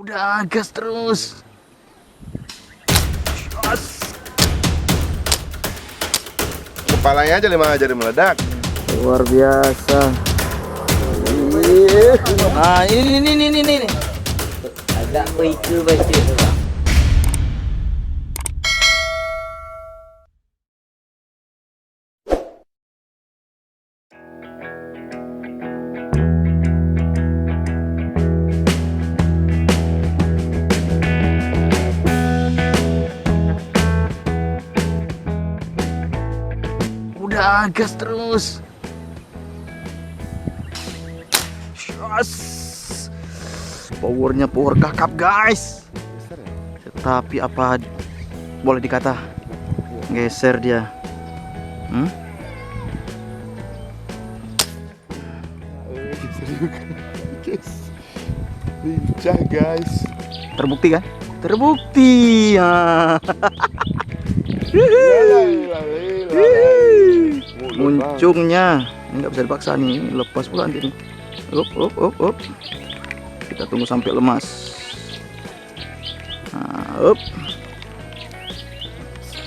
Udah gas terus. As. Kepalanya aja lima jadi meledak. Luar biasa. Ah, ini. Agak kuiku baca tu bang. Udah gas terus. As. Powernya power kakap guys. Tetapi apa boleh dikata geser dia. Lincah guys. Terbukti kan? Terbukti ya. Muncungnya ini nggak bisa dipaksa nih, lepas pula nanti nih. Up. Kita tunggu sampai lemas. Nah, up.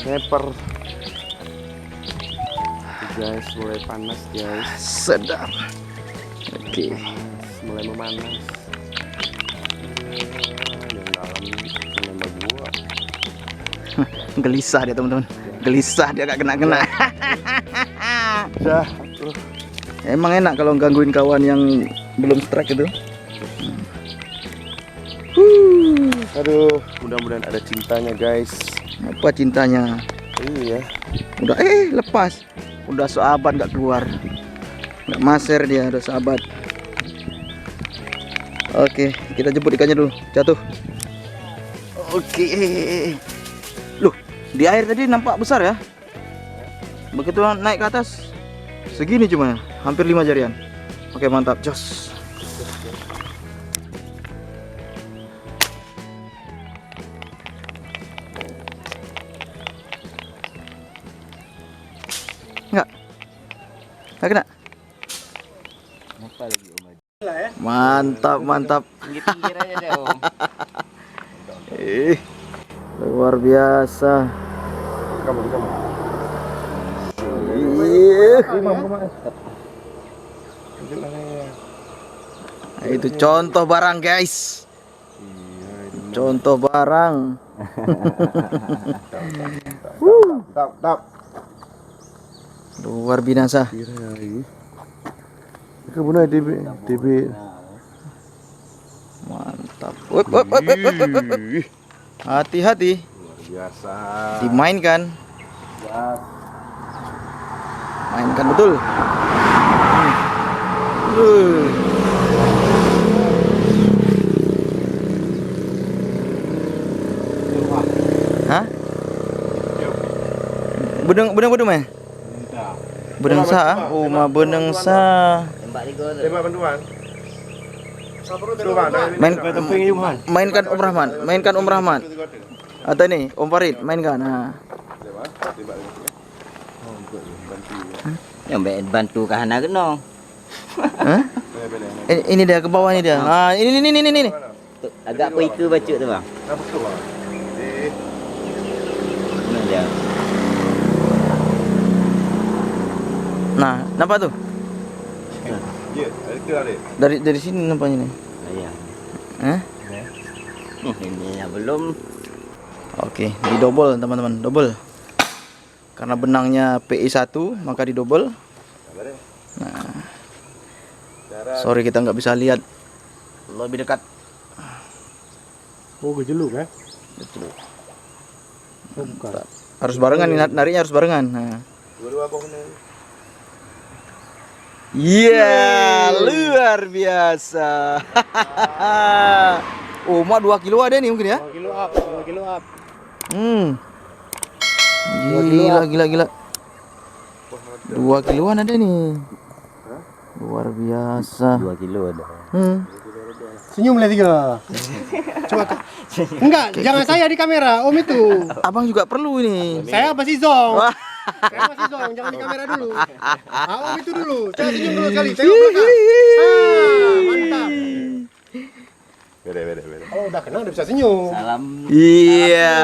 Sniper. Guys, mulai panas guys. Sedap. Oke. Mulai memanas. Yang dalam nembak gua. Gelisah dia teman-teman. Gelisah dia gak kena. Dah. Emang enak kalau gangguin kawan yang belum strike itu. Aduh, mudah-mudahan ada cintanya guys. Apa cintanya? Iya. Udah lepas. Udah sahabat gak keluar. Gak maser dia, udah sahabat. Oke, kita jemput ikannya dulu. Jatuh. Oke. Loh, di air tadi nampak besar ya. Begitu naik ke atas segini cuma, hampir 5 jarian. Oke, mantap, jos. Enggak kena. Apa lagi Om? Mantap. Pinggir aja deh Om. Luar biasa. Kamu. Itu contoh barang guys. Contoh barang. Tap. Luar binasa. Kebunai DB. Mantap. Wup. Hati-hati. Luar biasa. Dimainkan. Mainkan betul. Hah? Beneng mah? Beneng sa, mah beneng sa. Tembak di gol. Tembak bantuan. Mainkan Om Rahman. Atau ini Om Farid, mainkan. Nah. Yang bantu kahana kena. Hah? Ini dia ke bawah ini dia. Ah, ini. Agak kuiku baca tu bang. Mana dia? Nah, nampak tuh? Ya, ada. Dari sini nampaknya nih. Iya. Hah? Ini yang belum. Oke, di double teman-teman, double. Karena benangnya PI 1 maka di double. Nah, sorry kita nggak bisa lihat lebih dekat. Oh, kejeluk ya? Betul. Harus barengan nih, nariknya harus barengan. Nah. Dua-dua bangunan. Iya, luar biasa. Oh, mak 2 kilo ada nih mungkin ya? 2 kilo up. Gila. 2 kiloan ada nih. Luar biasa. 2 kilo ada. Senyum lah tiga. Coba enggak, jangan saya di kamera, Om itu. Abang juga perlu ini. Saya masih zong. Saya masih zong, jangan di kamera dulu. Om itu dulu. Saya senyum dulu sekali. Tengok belakang. Mantap. Beda. Kalau udah kenal udah bisa senyum. Salam. Iya,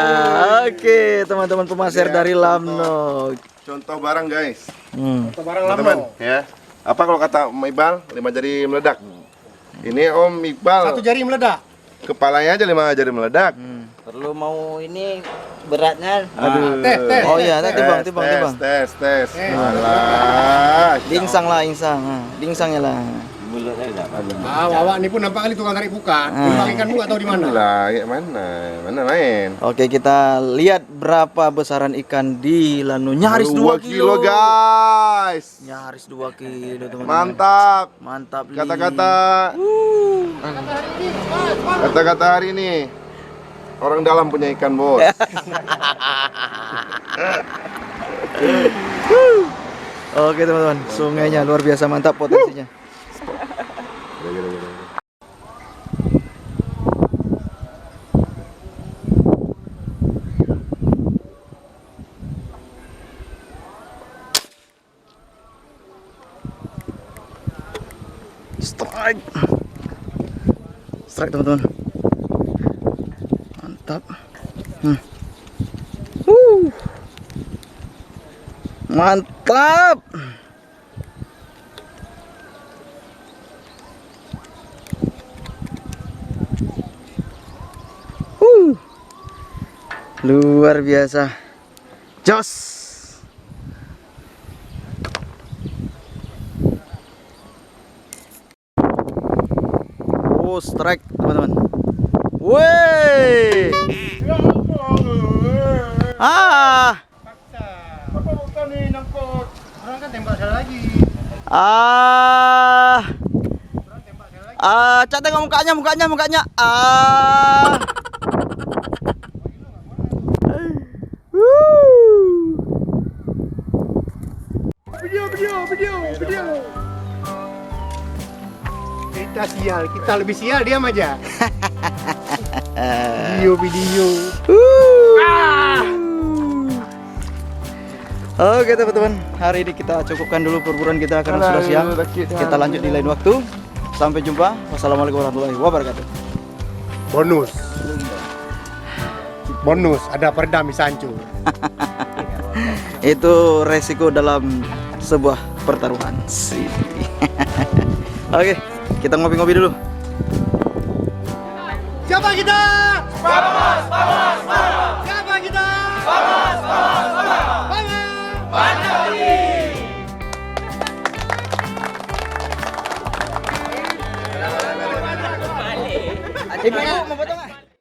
oke teman-teman pemasir dari Lamno. Contoh barang guys. Atau barang Teman-teman lama. ya. Apa kalau kata Om Iqbal 5 jari meledak? Ini Om Iqbal Satu jari meledak. kepalanya aja 5 jari meledak. Perlu mau ini beratnya. Aduh. Tes. Oh iya, timbang. Tes. Alah. Dingsang lah, dingsangnya lah. Mulutnya enggak apa. Awak ini pun nampak kali tukang tarik bukan. Tukang ikan buat atau di mana? Lah, ya mana main? Oke, kita lihat berapa besaran ikan di Lamno. Nyaris 2 kilo. guys. Nyaris 2 kilo, teman-teman. Mantap. Mantap. Li. Kata-kata hari ini orang dalam punya ikan, Bos. Oke, teman-teman. Sungainya luar biasa mantap potensinya. Strike teman-teman. Mantap. Mantap. Luar biasa. Jos. Oh, strike teman-teman. Woi. Ah. Apa bukan nih nangkut? Orang kan tembak sekali lagi. Cak tengok mukanya. Video. Kita sial, kita lebih sial, diam aja. Video. Oke teman-teman, hari ini kita cukupkan dulu perburuan kita karena sudah siang. Kita lanjut di lain waktu. Sampai jumpa. Wassalamualaikum warahmatullahi wabarakatuh. Bonus, ada peredam bisa hancur. Itu resiko dalam sebuah pertaruhan. Oke, kita ngopi-ngopi dulu. Siapa kita? Siapa kita? Ibu mau foto